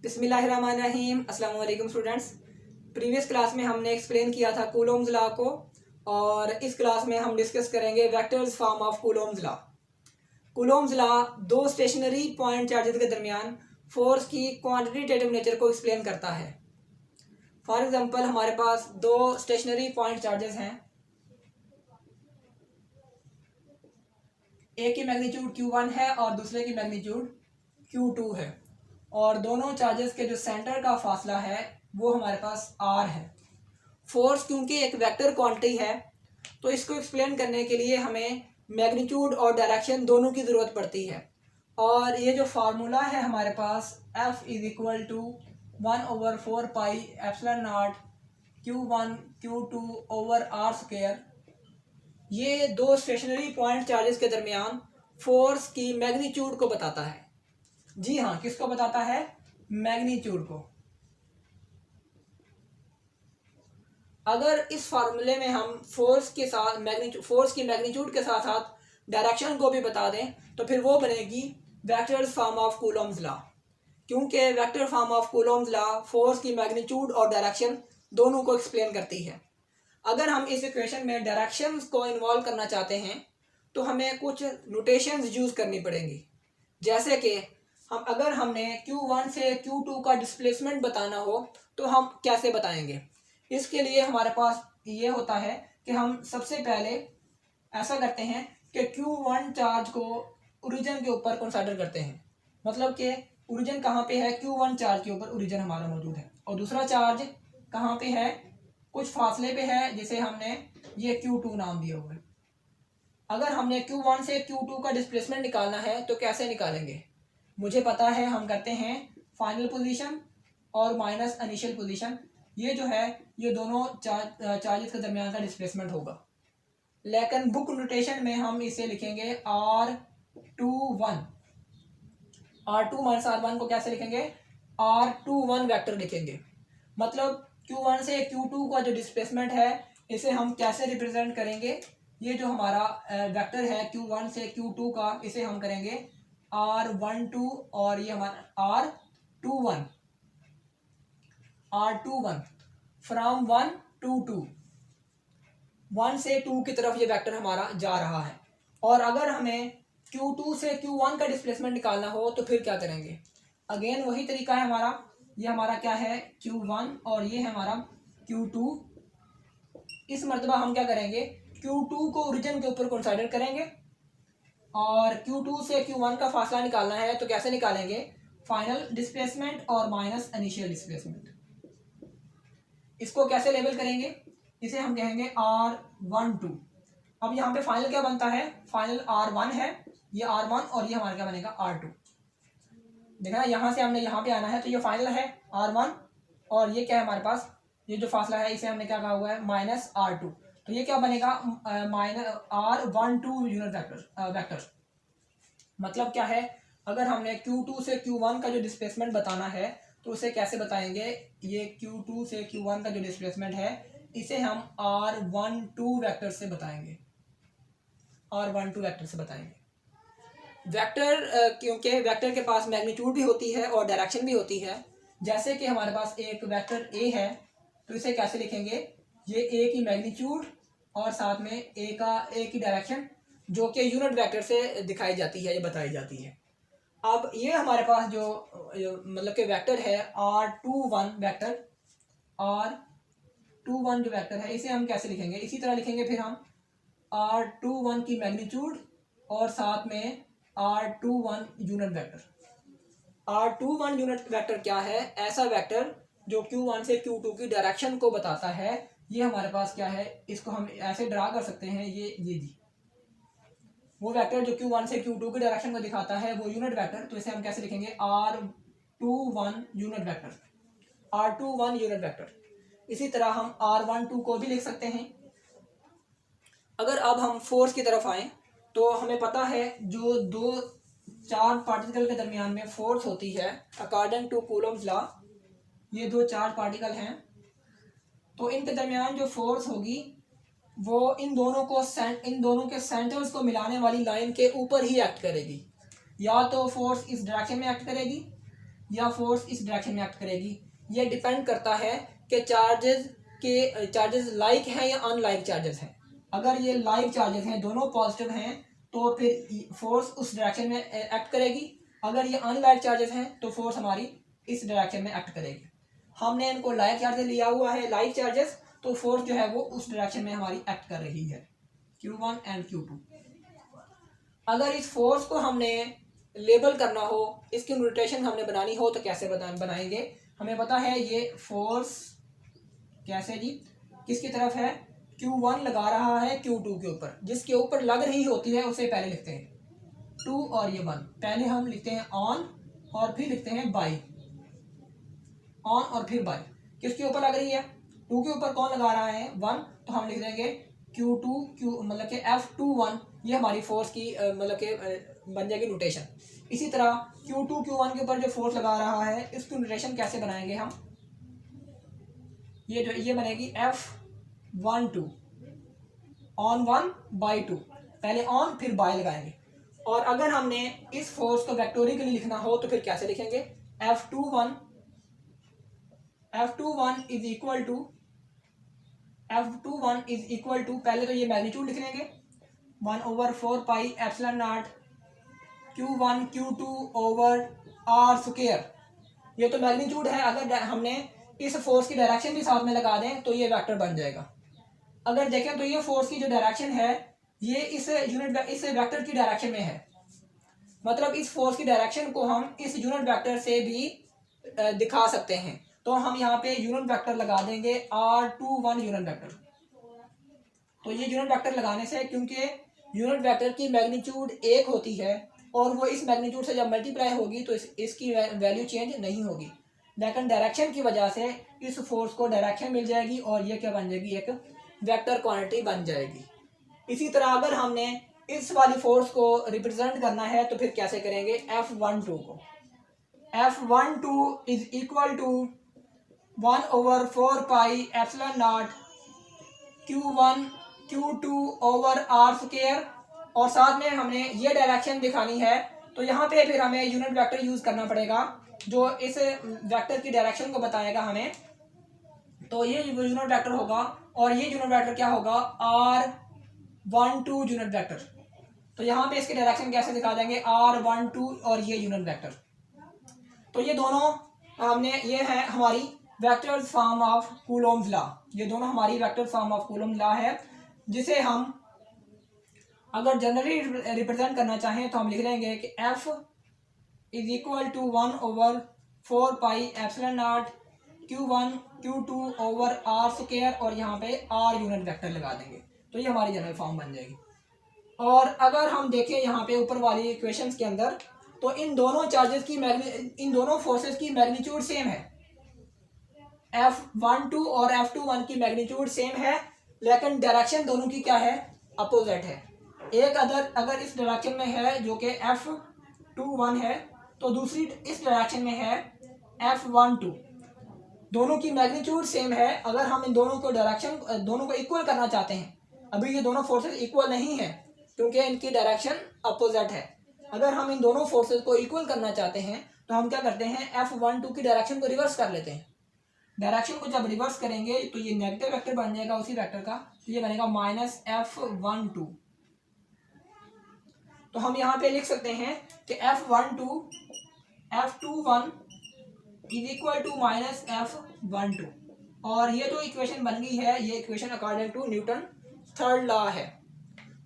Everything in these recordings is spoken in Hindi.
बिस्मिल्लाहिर्रहमानिर्रहीम। अस्सलाम वालेकुम स्टूडेंट्स। प्रीवियस क्लास में हमने एक्सप्लेन किया था कूलोम्स लॉ को, और इस क्लास में हम डिस्कस करेंगे vectors form of Coulomb's law. Coulomb's law दो स्टेशनरी पॉइंट चार्जेस के दरमियान फोर्स की क्वांटिटेटिव नेचर को एक्सप्लेन करता है। फॉर एग्जांपल, हमारे पास दो स्टेशनरी पॉइंट चार्जेस हैं, एक की मैग्नीट्यूड Q1 है और दूसरे की मैग्नीट्यूड Q2 है, और दोनों चार्जेस के जो सेंटर का फासला है वो हमारे पास R है। फोर्स क्योंकि एक वेक्टर क्वांटिटी है तो इसको एक्सप्लेन करने के लिए हमें मैग्नीट्यूड और डायरेक्शन दोनों की ज़रूरत पड़ती है। और ये जो फार्मूला है हमारे पास F = 1/4 pi epsilon naught Q1 Q2 over R², ये दो स्टेशनरी पॉइंट चार्जेस के दरमियान फोर्स की मैग्नीट्यूड को बताता है। जी हाँ, किसको बताता है? मैग्नीट्यूड को। अगर इस फार्मूले में हम फोर्स के साथ फोर्स की मैग्नीट्यूड के साथ साथ डायरेक्शन को भी बता दें तो फिर वो बनेगी vectors form of Coulomb's law. क्योंकि vector form of Coulomb's law force की मैग्नीट्यूड और डायरेक्शन दोनों को एक्सप्लेन करती है। अगर हम इस इक्वेशन में डायरेक्शंस को इन्वॉल्व करना चाहते हैं तो हमें कुछ नोटेशंस यूज़ करनी पड़ेंगी। जैसे कि अगर हमने Q1 से Q2 का डिस्प्लेसमेंट बताना हो तो हम कैसे बताएंगे? इसके लिए हमारे पास ये होता है कि हम सबसे पहले ऐसा करते हैं कि Q1 चार्ज को ओरिजिन के ऊपर कंसीडर करते हैं। मतलब कि ओरिजिन कहाँ पे है? Q1 चार्ज के ऊपर ओरिजिन हमारा मौजूद है, और दूसरा चार्ज कहाँ पे है? कुछ फासले पे है, जिसे हमने ये Q2 नाम दिया हुआ है। अगर हमने Q1 से Q2 का डिस्प्लेसमेंट निकालना है तो कैसे निकालेंगे? मुझे पता है, हम करते हैं फाइनल पोजीशन और माइनस इनिशियल पोजीशन। ये जो है ये दोनों चार्जेस के दरमियान का डिस्प्लेसमेंट होगा, लेकिन बुक नोटेशन में हम इसे लिखेंगे R21। R2 माइनस R1 को कैसे लिखेंगे? R21 वेक्टर लिखेंगे। मतलब Q1 से Q2 का जो डिस्प्लेसमेंट है इसे हम कैसे रिप्रेजेंट करेंगे? ये जो हमारा वेक्टर है Q1 से Q2 का, इसे हम करेंगे R12 और ये हमारा R21 फ्रॉम 1 to 2, 1 से 2 की तरफ ये वेक्टर हमारा जा रहा है। और अगर हमें Q2 से Q1 का डिस्प्लेसमेंट निकालना हो तो फिर क्या करेंगे? अगेन वही तरीका है हमारा। ये हमारा क्या है? Q1 और ये है हमारा Q2। इस मर्तबा हम क्या करेंगे? Q2 को ओरिजिन के ऊपर कंसीडर करेंगे, और Q2 से Q1 का फासला निकालना है तो कैसे निकालेंगे? फाइनल डिस्प्लेसमेंट और माइनस इनिशियल डिस्प्लेसमेंट। इसको कैसे लेबल करेंगे? इसे हम कहेंगे R12। अब यहाँ पे फाइनल क्या बनता है? फाइनल R1 है, ये R1 और ये हमारा क्या बनेगा? R2। देखा ना, यहाँ से हमने यहाँ पे आना है तो ये फाइनल है R1, और ये क्या है हमारे पास? ये जो फासला है इसे हमने क्या कहा हुआ है? Minus R2। तो ये क्या बनेगा? Minus R12 unit vector. मतलब क्या है? अगर हमने Q2 से Q1 का जो डिस्प्लेसमेंट बताना है तो उसे कैसे बताएंगे? ये Q2 से Q1 का जो डिस्प्लेसमेंट है इसे हम R12 वेक्टर से बताएंगे। R12 वेक्टर से बताएंगे। वेक्टर क्योंकि वेक्टर के पास मैग्नीट्यूड भी होती है और डायरेक्शन भी होती है। जैसे कि हमारे पास एक वेक्टर A है तो इसे कैसे लिखेंगे? ये A की मैग्नीट्यूड और साथ में A की डायरेक्शन, जो कि यूनिट वेक्टर से दिखाई जाती है, ये बताई जाती है। अब ये हमारे पास जो मतलब कि वेक्टर है R21 वेक्टर, R21 जो वेक्टर है इसे हम कैसे लिखेंगे? इसी तरह लिखेंगे फिर हम R21 की मैग्नीट्यूड और साथ में R21 unit vector. R21 unit vector क्या है? ऐसा वेक्टर जो Q1 से Q2 की डायरेक्शन को बताता है। ये हमारे पास क्या है? इसको हम ऐसे ड्रा कर सकते हैं, ये जी वो वेक्टर जो Q1 से Q2 की डायरेक्शन को दिखाता है वो यूनिट वेक्टर। तो इसे हम कैसे लिखेंगे? R21 unit vector. R21 unit vector. इसी तरह हम R12 को भी लिख सकते हैं। अगर अब हम फोर्स की तरफ आए तो हमें पता है जो दो चार्ज पार्टिकल के दरमियान में फोर्स होती है अकॉर्डिंग टू कूलोम्स लॉ, ये दो चार्ज पार्टिकल हैं तो इनके दरमियान जो फोर्स होगी वो इन दोनों के सेंटर्स को मिलाने वाली लाइन के ऊपर ही एक्ट करेगी। या तो फोर्स इस डायरेक्शन में एक्ट करेगी या फोर्स इस डायरेक्शन में एक्ट करेगी। ये डिपेंड करता है कि चार्जेस लाइक हैं या अनलाइक चार्जेस हैं। अगर ये लाइक चार्जेस हैं, दोनों पॉजिटिव हैं, तो फिर फोर्स उस डायरेक्शन में एक्ट करेगी। अगर ये अनलाइक चार्जेस हैं तो फोर्स हमारी इस डायरेक्शन में एक्ट करेगी। हमने इनको लाइक चार्जेस लिया हुआ है, लाइक चार्जेस, तो फोर्स जो है वो उस डायरेक्शन में हमारी एक्ट कर रही है, Q1 एंड Q2। अगर इस फोर्स को हमने लेबल करना हो, इसकी नोटेशन हमने बनानी हो, तो कैसे बनाएंगे? हमें पता है ये फोर्स कैसे जी, किसकी तरफ है? Q1 लगा रहा है Q2 के ऊपर, जिसके ऊपर लग रही होती है उसे पहले लिखते हैं 2 और ये 1। पहले हम लिखते हैं ऑन और फिर लिखते हैं बाई, ऑन और फिर बाई। किसके ऊपर लग रही है? 2 के ऊपर कौन लगा रहा है? 1। तो हम लिख देंगे Q2 मतलब कि F21, ये हमारी फोर्स की मतलब कि बन जाएगी नोटेशन। इसी तरह Q2 Q1 के ऊपर जो फोर्स लगा रहा है, इसकी नोटेशन कैसे बनाएंगे हम? ये बनेगी F12 ऑन 1 बाई 2, पहले ऑन फिर बाई लगाएंगे। और अगर हमने इस फोर्स को वेक्टोरिकली लिखना हो तो फिर कैसे लिखेंगे? F21 इज इक्वल टू पहले तो ये मैग्नीट्यूड लिख लेंगे 1/4 pi epsilon naught Q1 Q2 over R square. ये तो मैग्नीट्यूड है। अगर हमने इस फोर्स की डायरेक्शन भी साथ में लगा दें तो ये वेक्टर बन जाएगा। अगर देखें तो ये फोर्स की जो डायरेक्शन है ये इस वेक्टर की डायरेक्शन में है, मतलब इस फोर्स की डायरेक्शन को हम इस यूनिट वेक्टर से भी दिखा सकते हैं। तो हम यहाँ पे यूनिट वेक्टर लगा देंगे R21 यूनिट वेक्टर। तो ये यूनिट वेक्टर लगाने से, क्योंकि यूनिट वेक्टर की मैग्नीट्यूड 1 होती है और वो इस मैग्नीट्यूड से जब मल्टीप्लाई होगी तो इसकी वैल्यू चेंज नहीं होगी, लेकिन डायरेक्शन की वजह से इस फोर्स को डायरेक्शन मिल जाएगी और ये क्या बन जाएगी? एक वेक्टर क्वांटिटी बन जाएगी। इसी तरह अगर हमने इस वाली फोर्स को रिप्रेजेंट करना है तो फिर कैसे करेंगे? F12 को F12 is equal to 1/4 pi epsilon naught Q1 Q2 over R square. और साथ में हमने ये डायरेक्शन दिखानी है तो यहाँ पे फिर हमें यूनिट वेक्टर यूज करना पड़ेगा जो इस वेक्टर की डायरेक्शन को बताएगा हमें। तो ये यूनिट वेक्टर होगा और ये यूनिट वेक्टर क्या होगा? R12 unit vector. तो यहाँ पे इसकी डायरेक्शन कैसे दिखा देंगे? R12 और ये यूनिट वेक्टर। तो ये दोनों हमने, ये है हमारी vector form of Coulomb's law. ये दोनों हमारी vector form of Coulomb's law है, जिसे हम अगर जनरली रिप्रेजेंट करना चाहें तो हम लिख लेंगे कि F is equal to 1/4 pi epsilon naught Q1 Q2 over R square और यहाँ पे R यूनिट वेक्टर लगा देंगे। तो ये हमारी जनरल फॉर्म बन जाएगी। और अगर हम देखें यहाँ पे ऊपर वाली इक्वेशंस के अंदर, तो इन दोनों चार्जेस की इन दोनों फोर्सेस की मैग्नीट्यूड सेम है। F12 और F21 की मैग्नीट्यूड सेम है, लेकिन डायरेक्शन दोनों की क्या है? अपोजिट है। एक अगर इस डायरेक्शन में है जो कि F21 है, तो दूसरी इस डायरेक्शन में है F12। दोनों की मैग्नीट्यूड सेम है। अगर हम इन दोनों को दोनों को इक्वल करना चाहते हैं, अभी ये दोनों फोर्सेस इक्वल नहीं है क्योंकि इनकी डायरेक्शन अपोजिट है। अगर हम इन दोनों फोर्सेस को इक्वल करना चाहते हैं तो हम क्या करते हैं? F12 की डायरेक्शन को रिवर्स कर लेते हैं। डायरेक्शन को जब रिवर्स करेंगे तो ये नेगेटिव वेक्टर बन जाएगा उसी वेक्टर का, तो ये बनेगा -F12। तो हम यहाँ पे लिख सकते हैं कि F21 is equal to -F12। और ये तो इक्वेशन बन गई है, ये equation according to Newton third law है।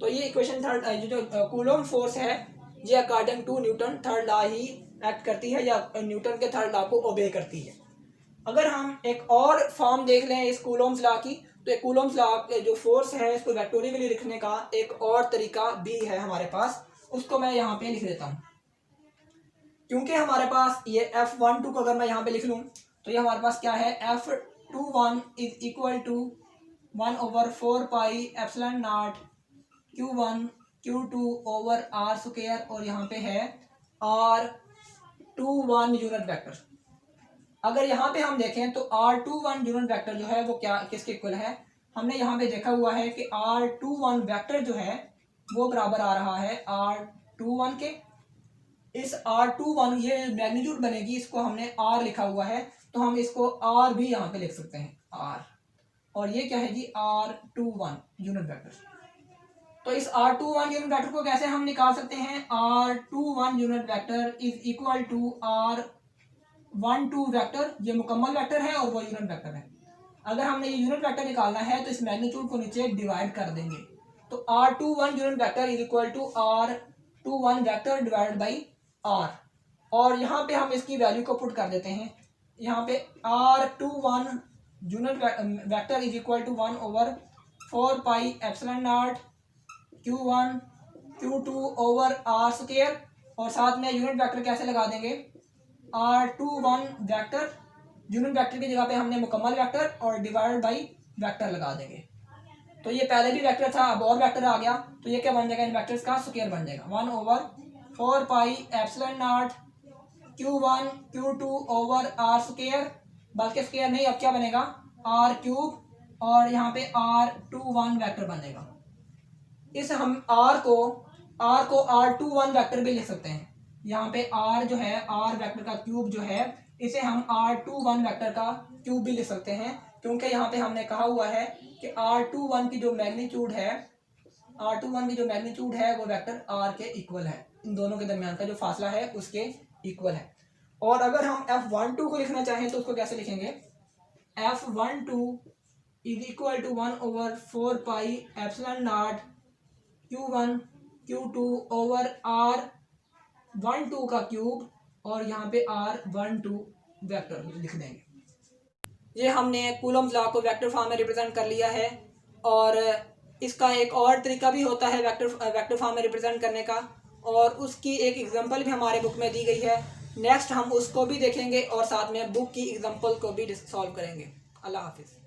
तो ये इक्वेशन थर्ड, जो कूलोम्ब फोर्स है, ये according to Newton third law ही एक्ट करती है या न्यूटन के थर्ड लॉ को ओबे करती है। अगर हम एक और फॉर्म देख लें इस कूलोम्ब लॉ की, तो एक कूलोम्ब लॉ जो फोर्स है इसको वेक्टोरियली लिखने का एक और तरीका भी है हमारे पास, उसको मैं यहाँ पे लिख देता हूँ। क्योंकि हमारे पास ये F12 को अगर मैं यहाँ पे लिख लूँ तो ये हमारे पास क्या है? F21 is equal to 1/4 pi epsilon naught Q1 Q2 over R square और यहाँ पे है R21 यूनिट वेक्टर। अगर यहाँ पे हम देखें तो R21 यूनिट वेक्टर जो है वो क्या किसके इक्वल है? हमने यहाँ पे देखा हुआ है कि R21 वेक्टर जो है वो बराबर आ रहा है R21 के। इस R21 ये मैग्नीट्यूड बनेगी, इसको हमने R लिखा हुआ है तो हम इसको R भी यहाँ पे लिख सकते हैं R, और ये क्या है जी R21 यूनिट वेक्टर। तो इस R21 यूनिट वेक्टर को कैसे हम निकाल सकते हैं, R21 unit vector is equal to R12 vector, ये मुकम्मल वेक्टर है और वो यूनिट वेक्टर है। अगर हमने ये यूनिट वेक्टर निकालना है तो इस मैग्नीट्यूड को नीचे डिवाइड कर देंगे, तो R21 unit vector is equal to R21 vector divided by R, और यहाँ पे हम इसकी वैल्यू को पुट कर देते हैं। यहाँ पे R21 unit vector is equal to 1/4 pi epsilon naught Q1 Q2 over R square, और साथ में यूनिट वेक्टर कैसे लगा देंगे, R21 वेक्टर, यूनिट वेक्टर की जगह पे हमने मुकम्मल वेक्टर और डिवाइडेड बाई वेक्टर लगा देंगे। तो ये पहले भी वेक्टर था, अब और वेक्टर आ गया, तो ये क्या बन जाएगा, इन वेक्टर्स का स्क्वायर बन जाएगा 1/4 pi epsilon naught Q1 Q2 over R square, बल्कि स्क्वायर नहीं, अब क्या बनेगा R क्यूब, और यहाँ पे R21 वेक्टर बनेगा। इस हम R को R21 वेक्टर भी लिख सकते हैं। यहाँ पे R जो है R वेक्टर का क्यूब जो है, इसे हम R21 वेक्टर का क्यूब भी लिख सकते हैं, क्योंकि यहाँ पे हमने कहा हुआ है कि R21 की जो मैग्नीट्यूड है, R21 की जो मैग्नीट्यूड है वो वेक्टर R के इक्वल है, इन दोनों के दरमियान का जो फासला है उसके इक्वल है। और अगर हम F12 को लिखना चाहें तो उसको कैसे लिखेंगे, F12 is equal to 1/4 pi epsilon naught Q1 Q2 over R12 का क्यूब, और यहाँ पे R12 वेक्टर लिख देंगे। ये हमने कूलम्स लॉ को वेक्टर फॉर्म में रिप्रेजेंट कर लिया है, और इसका एक और तरीका भी होता है वेक्टर फॉर्म में रिप्रेजेंट करने का, और उसकी एक एग्जांपल भी हमारे बुक में दी गई है। नेक्स्ट हम उसको भी देखेंगे और साथ में बुक की एग्जांपल को भी सॉल्व करेंगे। अल्लाह हाफिज़।